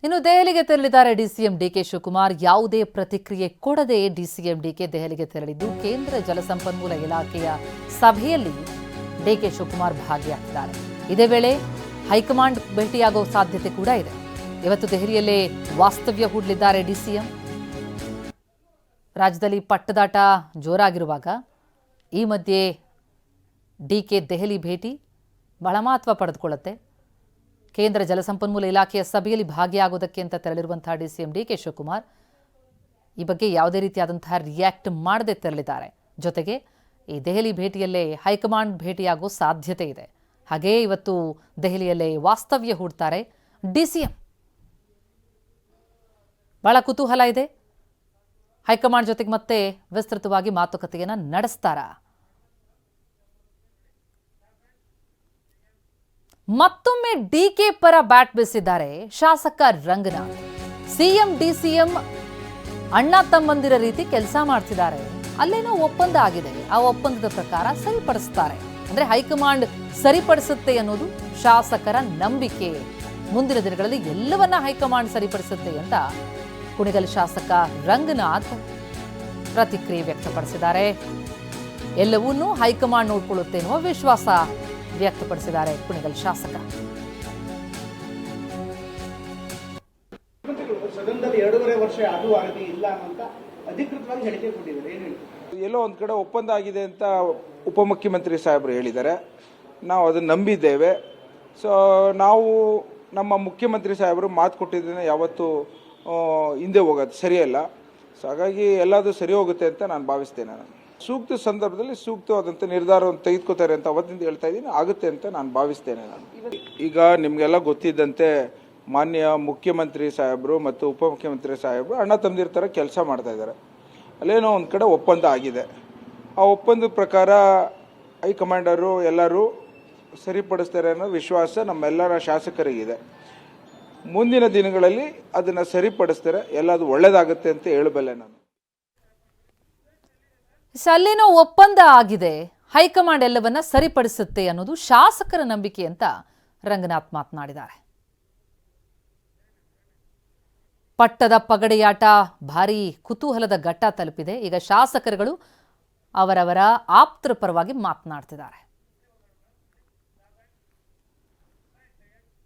ಇನ್ನು ದೆಹಲಿಗೆ ತೆರಳಿದ್ದಾರೆ ಡಿಸಿಎಂ ಡಿಕೆ ಶಿವಕುಮಾರ್. ಯಾವುದೇ ಪ್ರತಿಕ್ರಿಯೆ ಕೊಡದೆ ಡಿಸಿಎಂ ಡಿಕೆ ದೆಹಲಿಗೆ ತೆರಳಿದ್ದು ಕೇಂದ್ರ ಜಲಸಂಪನ್ಮೂಲ ಇಲಾಖೆಯ ಸಭೆಯಲ್ಲಿ ಡಿಕೆ ಶಿವಕುಮಾರ್ ಭಾಗಿಯಾಗಿದ್ದಾರೆ. ಇದೇ ವೇಳೆ ಹೈಕಮಾಂಡ್ ಭೇಟಿಯಾಗುವ ಸಾಧ್ಯತೆ ಕೂಡ ಇದೆ. ಇವತ್ತು ದೆಹಲಿಯಲ್ಲೇ ವಾಸ್ತವ್ಯ ಹೂಡಲಿದ್ದಾರೆ ಡಿಸಿಎಂ. ರಾಜ್ಯದಲ್ಲಿ ಪಟ್ಟದಾಟ ಜೋರಾಗಿರುವಾಗ ಈ ಮಧ್ಯೆ ಡಿಕೆ ದೆಹಲಿ ಭೇಟಿ ಬಹಳ ಮಹತ್ವ ಪಡೆದುಕೊಳ್ಳುತ್ತೆ. ಕೇಂದ್ರ ಜಲಸಂಪನ್ಮೂಲ ಇಲಾಖೆಯ ಸಭೆಯಲ್ಲಿ ಭಾಗಿಯಾಗುವುದಕ್ಕೆ ಅಂತ ತೆರಳಿರುವಂತಹ ಡಿಸಿಎಂ ಡಿಕೆ ಶಿವಕುಮಾರ್ ಈ ಬಗ್ಗೆ ಯಾವುದೇ ರೀತಿಯಾದಂತಹ ರಿಯಾಕ್ಟ್ ಮಾಡದೆ ತೆರಳಿದ್ದಾರೆ. ಜೊತೆಗೆ ಈ ದೆಹಲಿ ಭೇಟಿಯಲ್ಲೇ ಹೈಕಮಾಂಡ್ ಭೇಟಿಯಾಗುವ ಸಾಧ್ಯತೆ ಇದೆ. ಹಾಗೇ ಇವತ್ತು ದೆಹಲಿಯಲ್ಲೇ ವಾಸ್ತವ್ಯ ಹೂಡ್ತಾರೆ ಡಿಸಿಎಂ. ಬಹಳ ಕುತೂಹಲ ಇದೆ. ಹೈಕಮಾಂಡ್ ಜೊತೆಗೆ ಮತ್ತೆ ವಿಸ್ತೃತವಾಗಿ ಮಾತುಕತೆಯನ್ನು ನಡೆಸ್ತಾರಾ? ಮತ್ತೊಮ್ಮೆ ಡಿಕೆ ಪರ ಬ್ಯಾಟ್ ಬೀಸಿದ್ದಾರೆ ಶಾಸಕ ರಂಗನಾಥ್. ಸಿಎಂ ಡಿಸಿಎಂ ಅಣ್ಣ ತಮ್ಮಂದಿರ ರೀತಿ ಕೆಲಸ ಮಾಡ್ತಿದ್ದಾರೆ. ಅಲ್ಲೇನೋ ಒಪ್ಪಂದ ಆಗಿದೆ, ಆ ಒಪ್ಪಂದದ ಪ್ರಕಾರ ಸರಿಪಡಿಸ್ತಾರೆ. ಅಂದ್ರೆ ಹೈಕಮಾಂಡ್ ಸರಿಪಡಿಸುತ್ತೆ ಅನ್ನೋದು ಶಾಸಕರ ನಂಬಿಕೆ. ಮುಂದಿನ ದಿನಗಳಲ್ಲಿ ಎಲ್ಲವನ್ನ ಹೈಕಮಾಂಡ್ ಸರಿಪಡಿಸುತ್ತೆ ಅಂತ ಕುಣಿಗಲ್ ಶಾಸಕ ರಂಗನಾಥ್ ಪ್ರತಿಕ್ರಿಯೆ ವ್ಯಕ್ತಪಡಿಸಿದ್ದಾರೆ. ಎಲ್ಲವನ್ನೂ ಹೈಕಮಾಂಡ್ ನೋಡ್ಕೊಳ್ಳುತ್ತೆ ಎನ್ನುವ ವಿಶ್ವಾಸ ವ್ಯಕ್ತಪಡಿಸಿದ್ದಾರೆ ಕುಣಿಗಲ್ ಶಾಸಕ. ಸದನದಲ್ಲಿ 2.5 ವರ್ಷ ಅದು ಆಗಲಿ ಇಲ್ಲ ಅಂತ ಅಧಿಕೃತವಾಗಿ ಹೇಳಿಕೆ ಕೊಟ್ಟಿದ್ದಾರೆ. ಏನು ಹೇಳ್ತೀವಿ? ಎಲ್ಲೋ ಒಂದು ಕಡೆ ಒಪ್ಪಂದ ಆಗಿದೆ ಅಂತ ಉಪಮುಖ್ಯಮಂತ್ರಿ ಸಾಹೇಬರು ಹೇಳಿದ್ದಾರೆ. ನಾವು ಅದನ್ನು ನಂಬಿದ್ದೇವೆ. ಸೊ ನಾವು ನಮ್ಮ ಮುಖ್ಯಮಂತ್ರಿ ಸಾಹೇಬರು ಮಾತು ಕೊಟ್ಟಿದ್ದೇನೆ, ಯಾವತ್ತೂ ಹಿಂದೆ ಹೋಗೋದು ಸರಿಯಲ್ಲ. ಸೊ ಹಾಗಾಗಿ ಎಲ್ಲದೂ ಸರಿ ಹೋಗುತ್ತೆ ಅಂತ ನಾನು ಭಾವಿಸ್ತೇನೆ. ನಾನು ಸೂಕ್ತ ಸಂದರ್ಭದಲ್ಲಿ ಸೂಕ್ತವಾದಂಥ ನಿರ್ಧಾರವನ್ನು ತೆಗೆದುಕೋತಾರೆ ಅಂತ ಅವತ್ತಿಂದ ಹೇಳ್ತಾ ಇದ್ದೀನಿ. ಆಗುತ್ತೆ ಅಂತ ನಾನು ಭಾವಿಸ್ತೇನೆ. ನಾನು ಈಗ ನಿಮಗೆಲ್ಲ ಗೊತ್ತಿದ್ದಂತೆ ಮಾನ್ಯ ಮುಖ್ಯಮಂತ್ರಿ ಸಾಹೇಬರು ಮತ್ತು ಉಪಮುಖ್ಯಮಂತ್ರಿ ಸಾಹೇಬರು ಅಣ್ಣ ತಮ್ಮದಿರ ಥರ ಕೆಲಸ ಮಾಡ್ತಾ ಇದ್ದಾರೆ. ಅಲ್ಲೇನೋ ಒಂದು ಕಡೆ ಒಪ್ಪಂದ ಆಗಿದೆ. ಆ ಒಪ್ಪಂದದ ಪ್ರಕಾರ ಹೈಕಮಾಂಡರು ಎಲ್ಲರೂ ಸರಿಪಡಿಸ್ತಾರೆ ಅನ್ನೋ ವಿಶ್ವಾಸ ನಮ್ಮೆಲ್ಲರ ಶಾಸಕರಿಗಿದೆ. ಮುಂದಿನ ದಿನಗಳಲ್ಲಿ ಅದನ್ನು ಸರಿಪಡಿಸ್ತಾರೆ, ಎಲ್ಲದು ಒಳ್ಳೇದಾಗುತ್ತೆ ಅಂತ ಹೇಳಬಲ್ಲೆ ನಾನು. ಅಲ್ಲೇನೋ ಒಪ್ಪಂದ ಆಗಿದೆ, ಹೈಕಮಾಂಡ್ ಎಲ್ಲವನ್ನ ಸರಿಪಡಿಸುತ್ತೆ ಅನ್ನೋದು ಶಾಸಕರ ನಂಬಿಕೆ ಅಂತ ರಂಗನಾಥ್ ಮಾತನಾಡಿದ್ದಾರೆ. ಪಟ್ಟದ ಪಗಡೆಯಾಟ ಭಾರೀ ಕುತೂಹಲದ ಘಟ್ಟ ತಲುಪಿದೆ. ಈಗ ಶಾಸಕರುಗಳು ಅವರವರ ಆಪ್ತರ ಪರವಾಗಿ ಮಾತನಾಡ್ತಿದ್ದಾರೆ.